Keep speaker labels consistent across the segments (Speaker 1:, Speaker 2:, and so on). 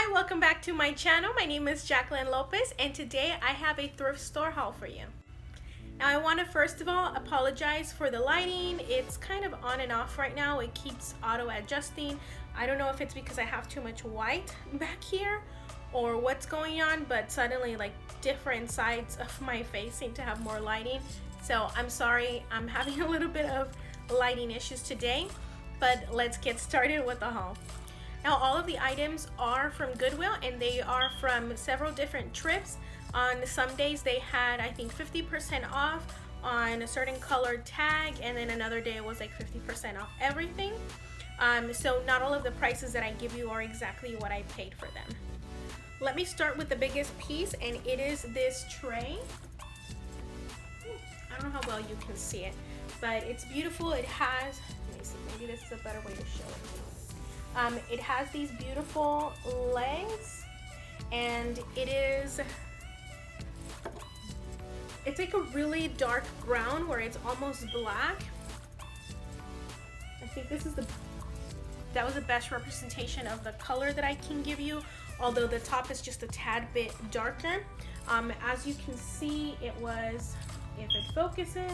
Speaker 1: Hi, welcome back to my channel. My name is Jacquelyn Lopez, and today I have a thrift store haul for you. Now I want to first of all apologize for the lighting. It's kind of on and off right now. It keeps auto adjusting. I don't know if it's because I have too much white back here or what's going on, but suddenly like different sides of my face seem to have more lighting. So I'm sorry, I'm having a little bit of lighting issues today, but let's get started with the haul. Now all of the items are from Goodwill and they are from several different thrifts. On some days they had, I think, 50% off on a certain colored tag, and then another day it was like 50% off everything. So not all of the prices that I give you are exactly what I paid for them. Let me start with the biggest piece, and it is this tray. I don't know how well you can see it, but it's beautiful. It has, let me see, maybe this is a better way to show it. It has these beautiful legs, and it's like a really dark brown where it's almost black. I think that was the best representation of the color that I can give you, although the top is just a tad bit darker. As you can see, it was, if it focuses,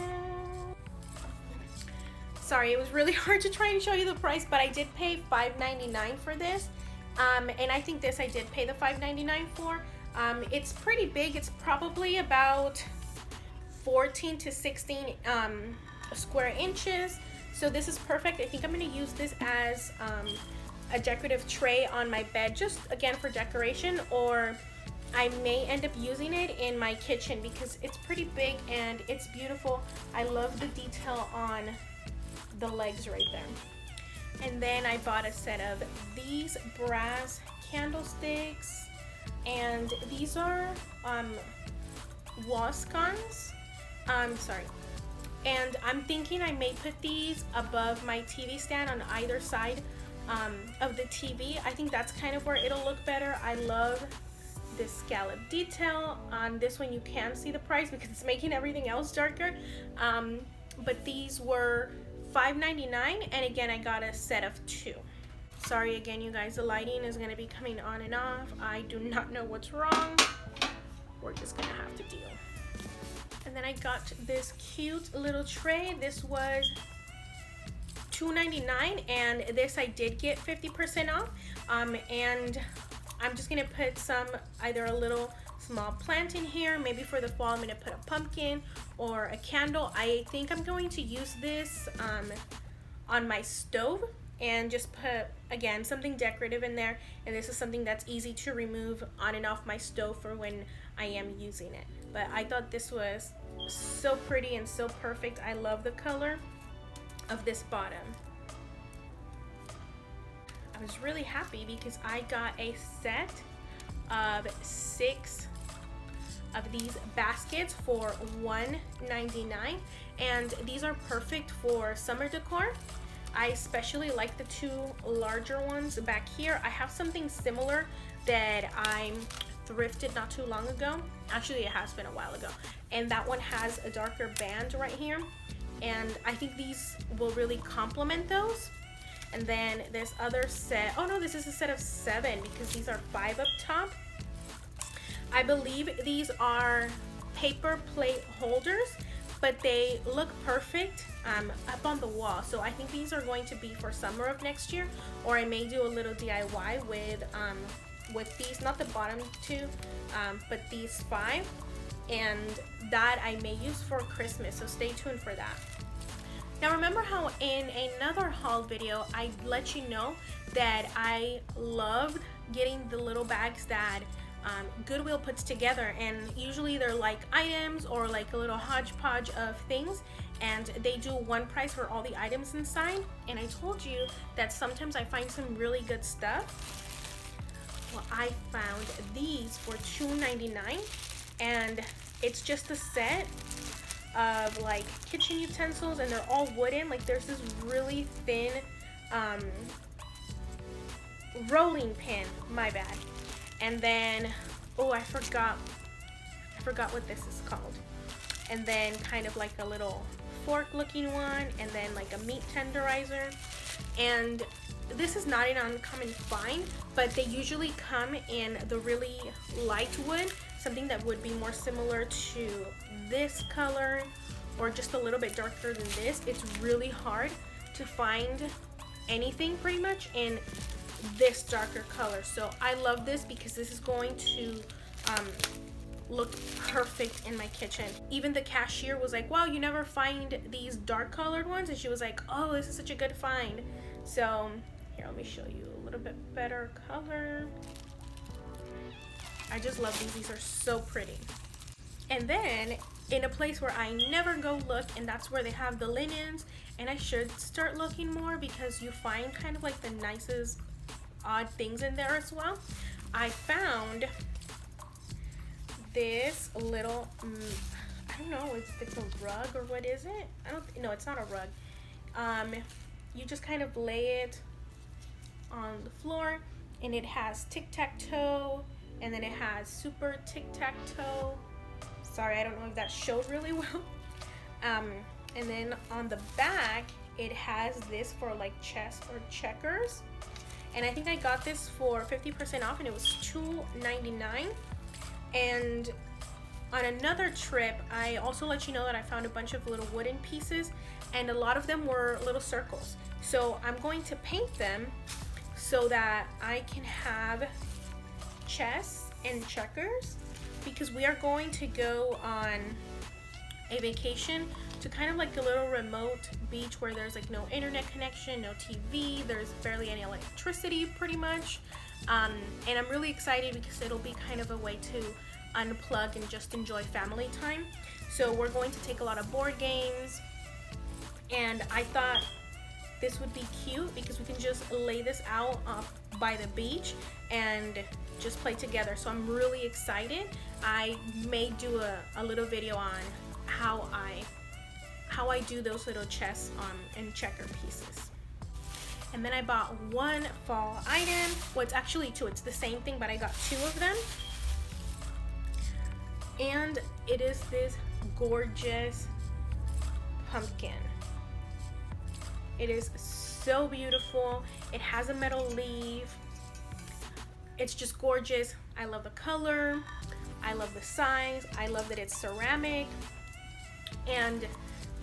Speaker 1: sorry, it was really hard to try and show you the price, but I did pay $5.99 for this. And I think this I did pay the $5.99 for. It's pretty big. It's probably about 14 to 16 square inches. So this is perfect. I think I'm going to use this as a decorative tray on my bed, just again for decoration, or I may end up using it in my kitchen because it's pretty big and it's beautiful. I love the detail on the legs right there. And then I bought a set of these brass candlesticks, and these are wall sconces. Sorry. And I'm thinking I may put these above my TV stand on either side of the TV. I think that's kind of where it'll look better. I love this scallop detail. On this one you can see the price because it's making everything else darker. But these were $5.99, and again I got a set of 2. Sorry again, you guys, the lighting is going to be coming on and off. I do not know what's wrong. We're just gonna have to deal. And then I got this cute little tray. This was $2.99, and this I did get 50% off. And I'm just gonna put either a little small plant in here. Maybe for the fall I'm gonna put a pumpkin or a candle. I think I'm going to use this on my stove and just put, again, something decorative in there. And this is something that's easy to remove on and off my stove for when I am using it. But I thought this was so pretty and so perfect. I love the color of this bottom. I was really happy because I got a set of 6 of these baskets for $1.99, and these are perfect for summer decor. I especially like the 2 larger ones back here. I have something similar that I thrifted not too long ago. Actually, it has been a while ago, and that one has a darker band right here, and I think these will really complement those. And then this other set, oh no, this is a set of 7 because these are 5 up top. I believe these are paper plate holders, but they look perfect up on the wall. So I think these are going to be for summer of next year, or I may do a little DIY with these, not the bottom 2, but these 5, and that I may use for Christmas. So stay tuned for that. Now remember how in another haul video I let you know that I loved getting the little bags that Goodwill puts together, and usually they're like items or like a little hodgepodge of things, and they do one price for all the items inside. And I told you that sometimes I find some really good stuff. Well, I found these for $2.99, and it's just a set of like kitchen utensils, and they're all wooden. Like there's this really thin rolling pin, my bad. And then, oh, I forgot what this is called. And then kind of like a little fork looking one, and then like a meat tenderizer. And this is not an uncommon find, but they usually come in the really light wood, something that would be more similar to this color or just a little bit darker than this. It's really hard to find anything pretty much in this darker color. So I love this because this is going to look perfect in my kitchen. Even the cashier was like, wow, you never find these dark colored ones? And she was like, oh, this is such a good find. So here, let me show you a little bit better color. I just love these. These are so pretty. And then in a place where I never go look, and that's where they have the linens, and I should start looking more because you find kind of like the nicest odd things in there as well. I found this little, I don't know if it's a rug or what is it? No, it's not a rug. You just kind of lay it on the floor, and it has tic-tac-toe, and then it has super tic-tac-toe. Sorry, I don't know if that showed really well. And then on the back, it has this for like chess or checkers. And I think I got this for 50% off, and it was $2.99. And on another trip, I also let you know that I found a bunch of little wooden pieces, and a lot of them were little circles. So I'm going to paint them so that I can have chess and checkers, because we are going to go on a vacation to kind of like a little remote beach where there's like no internet connection, no TV, there's barely any electricity pretty much. And I'm really excited because it'll be kind of a way to unplug and just enjoy family time. So we're going to take a lot of board games, and I thought this would be cute because we can just lay this out by the beach and just play together. So I'm really excited. I may do a little video on how I do those little chess and checker pieces. And then I bought one fall item. Well, it's actually two. It's the same thing, but I got two of them. And it is this gorgeous pumpkin. It is so beautiful. It has a metal leaf. It's just gorgeous. I love the color. I love the size. I love that it's ceramic. And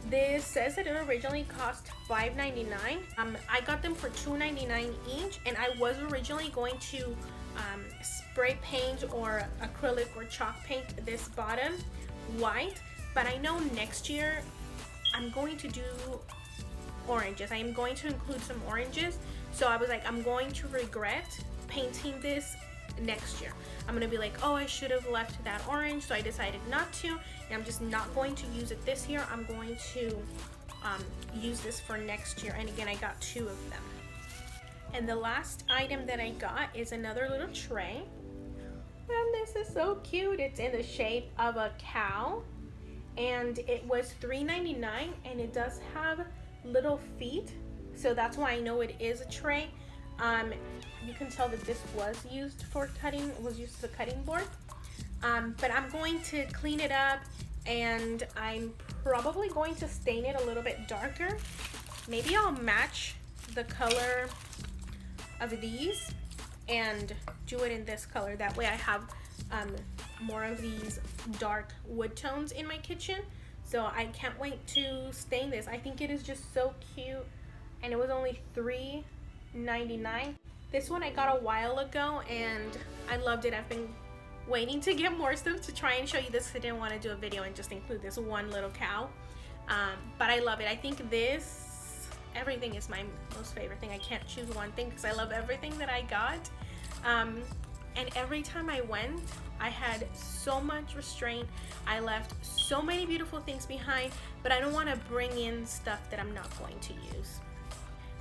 Speaker 1: this says that it originally cost $5.99. I got them for $2.99 each, and I was originally going to spray paint or acrylic or chalk paint this bottom white, but I know next year I'm going to do oranges. I am going to include some oranges, so I was like, I'm going to regret painting this next year. I'm gonna be like, oh, I should have left that orange, so I decided not to, and I'm just not going to use it this year. I'm going to use this for next year. And again, I got two of them. And the last item that I got is another little tray, and this is so cute. It's in the shape of a cow, and it was $3.99, and it does have little feet, so that's why I know it is a tray. You can tell that this was used for cutting, was used as a cutting board. But I'm going to clean it up, and I'm probably going to stain it a little bit darker. Maybe I'll match the color of these and do it in this color. That way I have more of these dark wood tones in my kitchen. So I can't wait to stain this. I think it is just so cute, and it was only $3.99. This one I got a while ago, and I loved it. I've been waiting to get more stuff to try and show you this. I didn't want to do a video and just include this one little cow, but I love it. I think everything is my most favorite thing. I can't choose one thing because I love everything that I got. And every time I went, I had so much restraint. I left so many beautiful things behind, but I don't want to bring in stuff that I'm not going to use.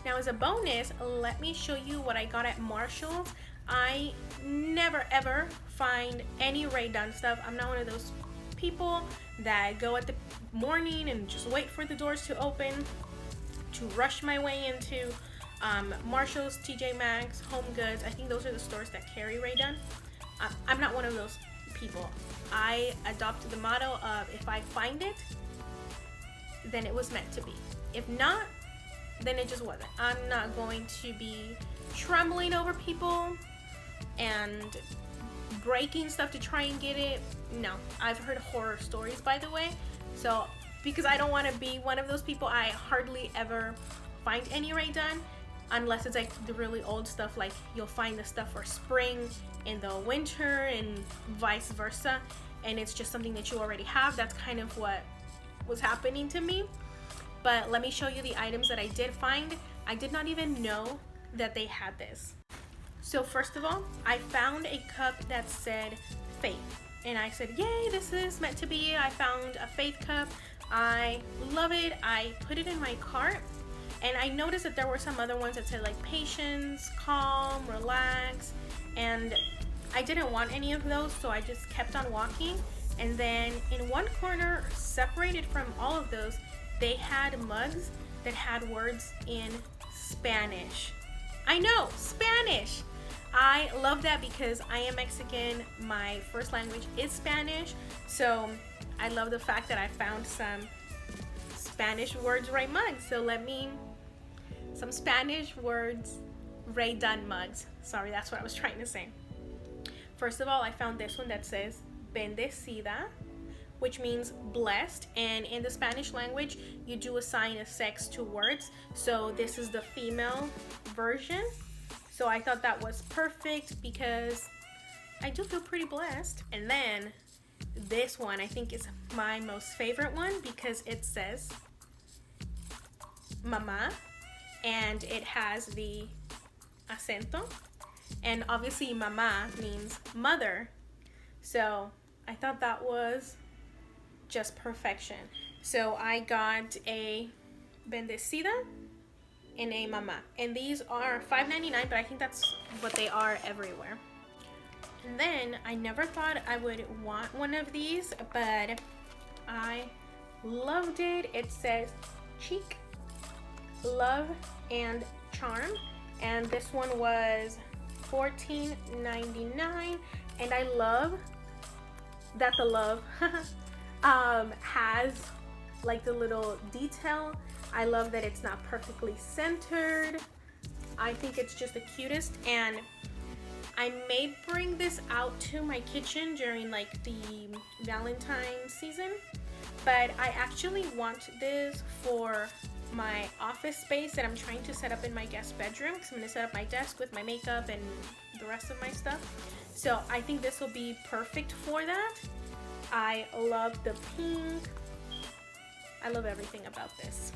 Speaker 1: Now, as a bonus, let me show you what I got at Marshall's. I never ever find any RAE DUNN stuff. I'm not one of those people that go at the morning and just wait for the doors to open to rush my way into Marshall's, TJ Maxx, Home Goods. I think those are the stores that carry RAE DUNN. I'm not one of those people. I adopted the motto of if I find it, then it was meant to be. If not, then it just wasn't. I'm not going to be trembling over people and breaking stuff to try and get it. No, I've heard horror stories, by the way. So because I don't want to be one of those people, I hardly ever find any RAE DUNN unless it's like the really old stuff, like you'll find the stuff for spring in the winter and vice versa, and it's just something that you already have. That's kind of what was happening to me. But let me show you the items that I did find. I did not even know that they had this. So first of all, I found a cup that said faith, and I said, yay, this is meant to be. I found a faith cup. I love it. I put it in my cart, and I noticed that there were some other ones that said like patience, calm, relax, and I didn't want any of those, so I just kept on walking. And then in one corner, separated from all of those, they had mugs that had words in Spanish. I know, Spanish! I love that because I am Mexican. My first language is Spanish. So I love the fact that I found some Spanish words RAE mugs. So some Spanish words RAE DUNN mugs. Sorry, that's what I was trying to say. First of all, I found this one that says bendecida, which means blessed, and in the Spanish language you do assign a sex to words, so this is the female version. So I thought that was perfect because I do feel pretty blessed. And then this one I think is my most favorite one because it says mama, and it has the acento, and obviously mama means mother, so I thought that was just perfection. So I got a bendecida and a mama, and these are $5.99, but I think that's what they are everywhere. And then I never thought I would want one of these, but I loved it. It says cheek, love, and charm, and this one was $14.99, and I love that the love has like the little detail. I love that it's not perfectly centered. I think it's just the cutest, and I may bring this out to my kitchen during like the Valentine's season, but I actually want this for my office space that I'm trying to set up in my guest bedroom, because I'm going to set up my desk with my makeup and the rest of my stuff. So I think this will be perfect for that. I love the pink. I love everything about this.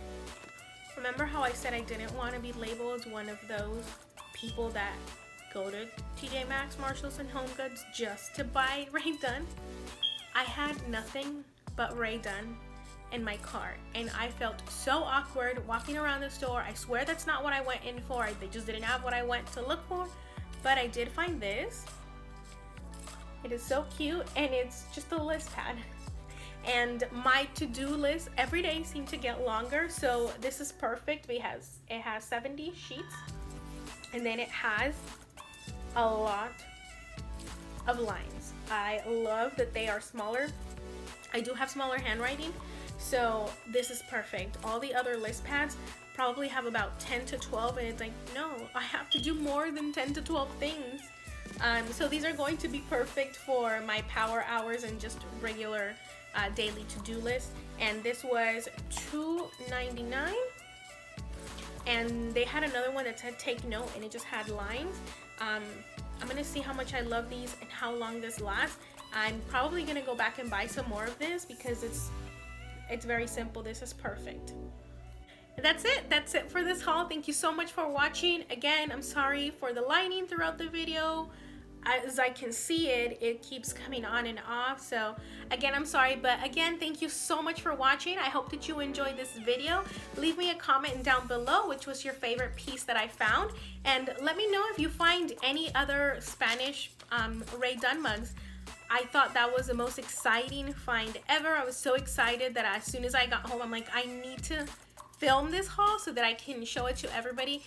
Speaker 1: Remember how I said I didn't want to be labeled as one of those people that go to TJ Maxx, Marshalls, and Home Goods just to buy RAE DUNN? I had nothing but RAE DUNN in my cart, and I felt so awkward walking around the store. I swear that's not what I went in for. They just didn't have what I went to look for, but I did find this. It is so cute, and it's just a list pad. And my to-do list every day seems to get longer, so this is perfect. It has 70 sheets, and then it has a lot of lines. I love that they are smaller. I do have smaller handwriting, so this is perfect. All the other list pads probably have about 10 to 12, and it's like, no, I have to do more than 10 to 12 things. So these are going to be perfect for my power hours and just regular daily to-do list. And this was $2.99, and they had another one that said take note, and it just had lines. I'm gonna see how much I love these and how long this lasts. I'm probably gonna go back and buy some more of this because it's very simple. This is perfect. That's it for this haul. Thank you so much for watching. Again, I'm sorry for the lighting throughout the video. As I can see it keeps coming on and off, so again, I'm sorry, but again, thank you so much for watching. I hope that you enjoyed this video. Leave me a comment down below which was your favorite piece that I found, and let me know if you find any other Spanish RAE DUNN mugs. I thought that was the most exciting find ever. I was so excited that as soon as I got home, I'm like, I need to film this haul so that I can show it to everybody.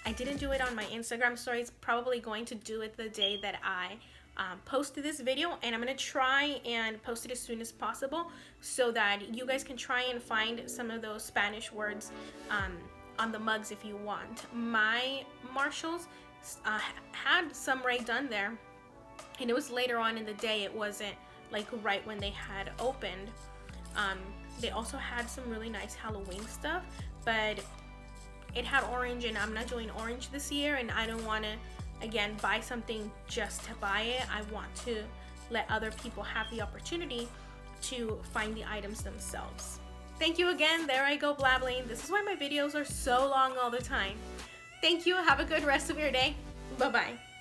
Speaker 1: I didn't do it on my Instagram stories. Probably going to do it the day that I posted this video, and I'm gonna try and post it as soon as possible so that you guys can try and find some of those Spanish words on the mugs if you want. My Marshalls had some RAE done there, and it was later on in the day. It wasn't like right when they had opened. They also had some really nice Halloween stuff, but it had orange, and I'm not doing orange this year, and I don't want to, again, buy something just to buy it. I want to let other people have the opportunity to find the items themselves. Thank you again. There I go blabbling. This is why my videos are so long all the time. Thank you. Have a good rest of your day. Bye-bye.